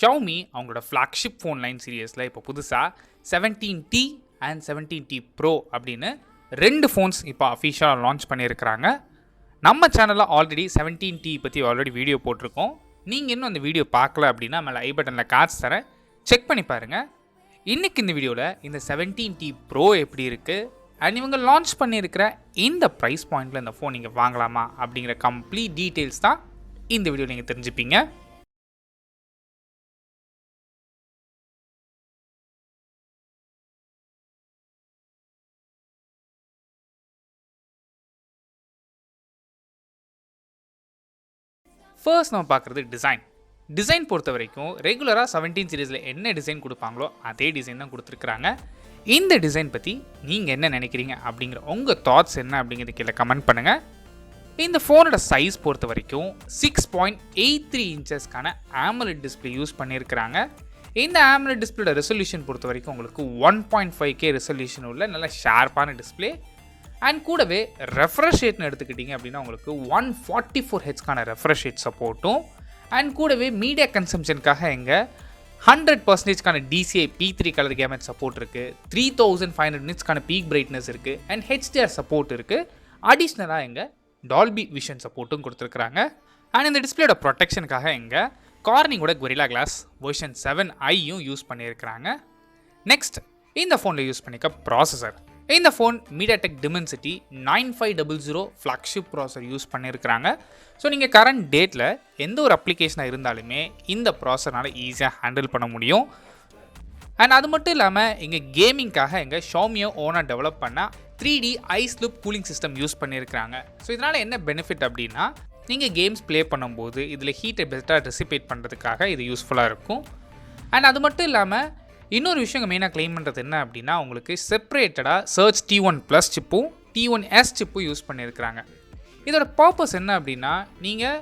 Xiaomi அவங்களோட flagship phone line சீரியஸில் இப்போ புதுசாக 17T அண்ட் 17T Pro அப்படின்னு 2 ஃபோன்ஸ் இப்போ அஃபிஷியலாக லான்ச் பண்ணியிருக்கிறாங்க. நம்ம சேனலில் ஆல்ரெடி 17T பற்றி ஆல்ரெடி வீடியோ போட்டிருக்கோம். நீங்கள் இன்னும் அந்த வீடியோ பார்க்கல அப்படின்னா மேலே ஐ பட்டனில் கார்ட்ஸ் தரேன், செக் பண்ணி பாருங்கள். இன்றைக்கி இந்த வீடியோவில் இந்த 17T Pro எப்படி இருக்குது அண்ட் இவங்க லான்ச் பண்ணியிருக்கிற இந்த ப்ரைஸ் பாயிண்டில் இந்த ஃபோன் நீங்கள் வாங்கலாமா அப்படிங்கிற கம்ப்ளீட் டீட்டெயில்ஸ் தான் இந்த வீடியோ நீங்கள் தெரிஞ்சுப்பீங்க. ஃபர்ஸ்ட் நம்ம பார்க்குறது டிசைன் பொறுத்த வரைக்கும் ரெகுலராக 17 சீரீஸில் என்ன டிசைன் கொடுப்பாங்களோ அதே டிசைன் தான் கொடுத்துருக்குறாங்க. இந்த டிசைன் பற்றி நீங்கள் என்ன நினைக்கிறீங்க அப்படிங்கிற உங்கள் தாட்ஸ் என்ன அப்படிங்கிறது கீழே கமெண்ட் பண்ணுங்கள். இந்த ஃபோனோட சைஸ் பொறுத்த வரைக்கும் 6.83 இன்ச்சஸ்க்கான AMOLED டிஸ்பிளே யூஸ் பண்ணியிருக்கிறாங்க. இந்த AMOLED டிஸ்பிளேட ரெசல்யூஷன் பொறுத்த வரைக்கும் உங்களுக்கு 1.5K ரெசல்யூஷன் உள்ள நல்ல ஷார்ப்பான டிஸ்பிளே அண்ட் கூடவே ரெஃப்ரெஷ் ரேட்னு எடுத்துக்கிட்டிங்க அப்படின்னா உங்களுக்கு 144Hzக்கான ரெஃப்ரெஷ் ரேட் சப்போர்ட்டும் அண்ட் கூடவே மீடியா கன்சம்ஷனுக்காக எங்கே 100%க்கான DCI P3 colour camera support இருக்குது, 3500 நிட்ஸ்க்கான பீக் பிரைட்னஸ் இருக்குது அண்ட் HDR சப்போர்ட் இருக்குது. அடிஷ்னலாக எங்கே டால்பி விஷன் சப்போர்ட்டும் கொடுத்துருக்குறாங்க. அண்ட் இந்த டிஸ்பிளேயோட ப்ரொடெக்ஷனுக்காக எங்கே கார்னிங்கோட gorilla glass version 7i use பண்ணியிருக்கிறாங்க. நெக்ஸ்ட் இந்த ஃபோனில் யூஸ் பண்ணிக்க ப்ராசஸர். இந்த phone MediaTek Dimensity 9500 flagship processor use பண்ணியிருக்கிறாங்க. ஸோ நீங்கள் கரண்ட் டேட்டில் எந்த ஒரு அப்ளிகேஷனாக இருந்தாலுமே இந்த ப்ராசஸர்னால் ஈஸியாக ஹேண்டில் பண்ண முடியும். அண்ட் அது மட்டும் இல்லாமல் இங்கே கேமிங்காக எங்கள் Xiaomi ஓனாக டெவலப் பண்ண 3D ice loop cooling system use பண்ணியிருக்கிறாங்க. ஸோ இதனால் என்ன பெனிஃபிட் அப்படின்னா நீங்கள் கேம்ஸ் ப்ளே பண்ணும்போது இதில் ஹீட்டை பெஸ்ட்டாக ரெசிபேட் பண்ணுறதுக்காக இது யூஸ்ஃபுல்லாக இருக்கும். அண்ட் அது மட்டும் இல்லாமல் இன்னொரு விஷயம் மெயினாக கிளைம் பண்ணுறது என்ன அப்படின்னா உங்களுக்கு செப்பரேட்டடாக சர்ச் T1+ சிப்பும் T1S சிப்பும் யூஸ் பண்ணியிருக்கிறாங்க. இதோட பர்பஸ் என்ன அப்படின்னா நீங்கள்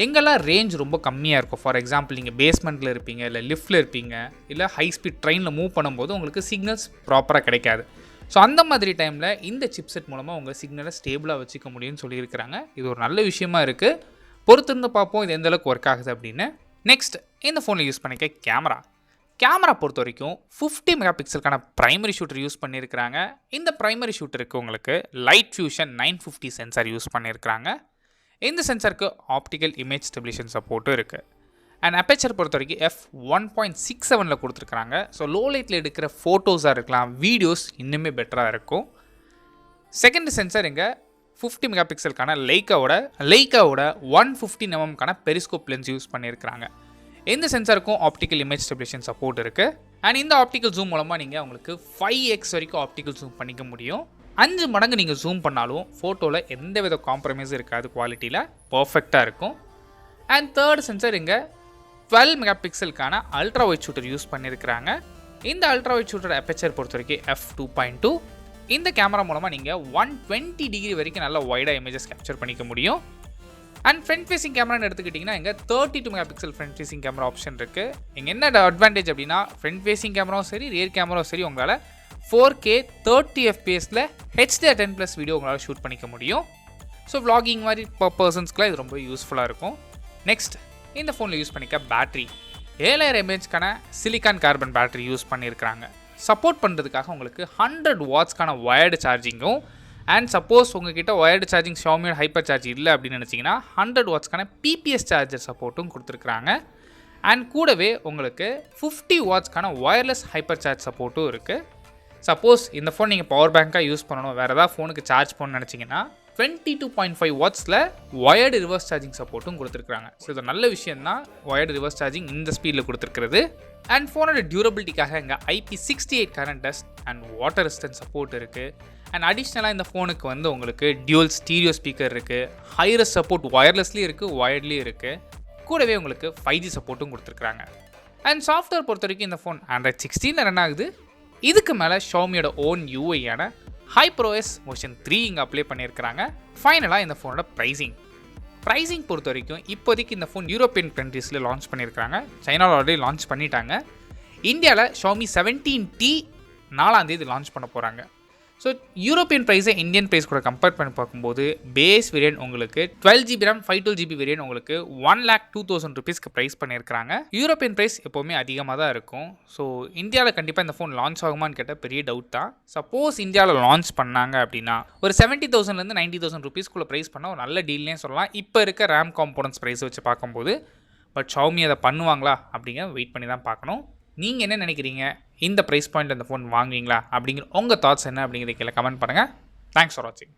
எங்கெல்லாம் ரேஞ்ச் ரொம்ப கம்மியாக இருக்கும், ஃபார் எக்ஸாம்பிள் நீங்கள் பேஸ்மெண்ட்டில் இருப்பீங்க, இல்லை லிஃப்ட்டில் இருப்பீங்க, இல்லை ஹை ஸ்பீட் ட்ரெயினில் மூவ் பண்ணும்போது உங்களுக்கு சிக்னல்ஸ் ப்ராப்பராக கிடைக்காது. ஸோ அந்த மாதிரி டைமில் இந்த சிப்செட் மூலமாக உங்கள் சிக்னலை ஸ்டேபிளாக வச்சுக்க முடியும்னு சொல்லியிருக்கிறாங்க. இது ஒரு நல்ல விஷயமா இருக்குது. பொறுத்திருந்து பார்ப்போம் இது எந்தளவுக்கு ஒர்க் ஆகுது அப்படின்னு. நெக்ஸ்ட் இந்த ஃபோனில் யூஸ் பண்ணிக்க கேமரா பொறுத்த வரைக்கும் 50 மெகா பிக்சலுக்கான ப்ரைமரி ஷூட்டர் யூஸ் பண்ணியிருக்கிறாங்க. இந்த ப்ரைமரி ஷூட்டருக்கு உங்களுக்கு லைட் ஃபியூஷன் 950 சென்சார் யூஸ் பண்ணியிருக்கிறாங்க. இந்த சென்சாருக்கு ஆப்டிக்கல் இமேஜ் ஸ்டெபிலேஷன் சப்போர்ட்டும் இருக்குது. அண்ட் அப்பேச்சர் பொறுத்த வரைக்கும் f1.67 கொடுத்துருக்குறாங்க. ஸோ லோ லைட்டில் எடுக்கிற ஃபோட்டோஸாக இருக்கலாம், வீடியோஸ் இன்னுமே பெட்டராக இருக்கும். செகண்ட் சென்சார் இங்கே 50 மெகா பிக்சலுக்கான லைக்காவோட 150mm பெரிஸ்கோப் லென்ஸ் யூஸ் பண்ணியிருக்கிறாங்க. இந்த சென்சாருக்கும் ஆப்டிக்கல் இமேஜ் ஸ்டெபிலேஷன் சப்போர்ட் இருக்குது. அண்ட் இந்த ஆப்டிக்கல் ஜூம் மூலமாக நீங்கள் உங்களுக்கு 5x வரைக்கும் ஆப்டிக்கல் ஜூம் பண்ணிக்க முடியும். 5 மடங்கு நீங்கள் ஜூம் பண்ணாலும் ஃபோட்டோவில் எந்த வித காம்ப்ரமைஸும் இருக்காது, குவாலிட்டியில் பர்ஃபெக்டாக இருக்கும். அண்ட் தேர்ட் சென்சார் இங்கே 12 மெகா பிக்சலுக்கான அல்ட்ரா வைட் ஷூட்டர் யூஸ் பண்ணியிருக்கிறாங்க. இந்த அல்ட்ரா வைட் ஷூட்டர் அப்பேச்சர் பொறுத்த வரைக்கும் f2.2. இந்த கேமரா மூலமாக நீங்கள் 120 டிகிரி வரைக்கும் நல்லா வைடாக இமேஜஸ் கேப்சர் பண்ணிக்க முடியும். அண்ட் ஃப்ரண்ட் ஃபேசிங் கேமரான்னு எடுத்துக்கிட்டிங்கன்னா இங்கே 32 mega pixel front facing camera option இருக்குது. இங்கே என்ன அட்வான்டேஜ் அப்படின்னா ஃப்ரண்ட் ஃபேசிங் கேமராவும் சரி ரியர் கேமராவும் சரி உங்களால் 4K 30 fps HDR10+ வீடியோ உங்களால் ஷூட் பண்ணிக்க முடியும். ஸோ vlogging மாதிரி பர்சன்ஸ்க்குலாம் இது ரொம்ப யூஸ்ஃபுல்லாக இருக்கும். நெக்ஸ்ட் இந்த ஃபோனில் யூஸ் பண்ணிக்க பேட்டரி 7000 mAhக்கான சிலிக்கான் கார்பன் பேட்டரி யூஸ் பண்ணியிருக்கிறாங்க. சப்போர்ட் பண்ணுறதுக்காக உங்களுக்கு 100 வாட்ஸ்க்கான வயர்டு சார்ஜிங்கும் அண்ட் சப்போஸ் உங்ககிட்ட வயர்டு சார்ஜிங் Xiaomi HyperCharge இல்லை அப்படின்னு நினச்சிங்கன்னா 100 வாட்ஸ்க்கான PPS சார்ஜர் சப்போர்ட்டும் கொடுத்துருக்குறாங்க. அண்ட் கூடவே உங்களுக்கு 50 வாட்ஸ்க்கான வயர்லெஸ் HyperCharge சப்போர்ட்டும் இருக்குது. சப்போஸ் இந்த ஃபோன் நீங்கள் பவர் பேங்காக யூஸ் பண்ணணும், வேறு ஏதாவது ஃபோனுக்கு சார்ஜ் பண்ணணும்னு நினச்சிங்கன்னா 22.5 வாட்ஸில் வயர்டு ரிவர்ஸ் சார்ஜிங் சப்போர்ட்டும் கொடுத்துருக்குறாங்க. ஸோ இது நல்ல விஷயம் தான் வயர்டு ரிவர்ஸ் சார்ஜிங் இந்த ஸ்பீடில் கொடுத்துருக்கிறது. அண்ட் ஃபோனோட டியூரபிலிட்டிக்காக இங்கே IP68 dust and water resistant support இருக்குது. அண்ட் அடிஷ்னலாக இந்த ஃபோனுக்கு வந்து உங்களுக்கு டியூவல் ஸ்டீரியோ ஸ்பீக்கர் இருக்குது, ஹைரஸ் சப்போர்ட் வயர்லெஸ்லேயும் இருக்குது, வயர்ட்லேயும் இருக்குது. கூடவே உங்களுக்கு 5G சப்போர்ட்டும் கொடுத்துருக்குறாங்க. அண்ட் சாஃப்ட்வேர் பொறுத்த வரைக்கும் இந்த ஃபோன் Android 16 ரன் ஆகுது. இதுக்கு மேலே Xiaomiயோட ஓன் UIயான HyperOS வெர்ஷன் 3 இங்கே அப்ளை பண்ணியிருக்கிறாங்க. ஃபைனலாக இந்த ஃபோனோட ப்ரைஸிங் பொறுத்த வரைக்கும் இப்போதைக்கு இந்த ஃபோன் யூரோப்பியன் கண்ட்ரீஸில் லான்ச் பண்ணியிருக்கிறாங்க. சைனாவில் ஆல்ரெடி லான்ச் பண்ணிட்டாங்க. இந்தியாவில் Xiaomi 17T 4ஆம் தேதி லான்ச் பண்ண போகிறாங்க. ஸோ யூரோப்பியன் ப்ரைஸை இந்தியன் ப்ரைஸ் கூட கம்பேர் பண்ணி பார்க்கும்போது பேஸ் வேரியன்ட் உங்களுக்கு 12GB RAM 512GB வேரியன்ட் உங்களுக்கு 1,02,000 rupeesக்கு ப்ரைஸ் பண்ணியிருக்காங்க. யூரோப்பியன் ப்ரைஸ் எப்போவுமே அதிகமாக தான் இருக்கும். ஸோ இந்தியாவில் கண்டிப்பாக இந்த ஃபோன் லான்ச் ஆகுமான்னு கேட்டால் பெரிய டவுட் தான். சப்போஸ் இந்தியாவில் லான்ச் பண்ணாங்க அப்படின்னா ஒரு 70,000 90,000 rupeesக்குள்ள ப்ரைஸ் பண்ணால் ஒரு நல்ல டீல்னே சொல்லலாம். இப்போ இருக்க ரேம் காம்போனன்ட்ஸ் ப்ரைஸ் வச்சு பார்க்கும்போது. பட் Xiaomi அதை பண்ணுவாங்களா அப்படிங்கிற வெயிட் பண்ணி தான் பார்க்கணும். நீங்கள் என்ன நினைக்கிறீங்க? இந்த ப்ரைஸ் பாயிண்ட் அந்த ஃபோன் வாங்குவீங்களா? அப்படிங்கிற உங்கள் தாட்ஸ் என்ன அப்படிங்கிறத கீழே கமெண்ட் பண்ணுங்கள். தேங்க்ஸ் ஃபார் வாட்சிங்.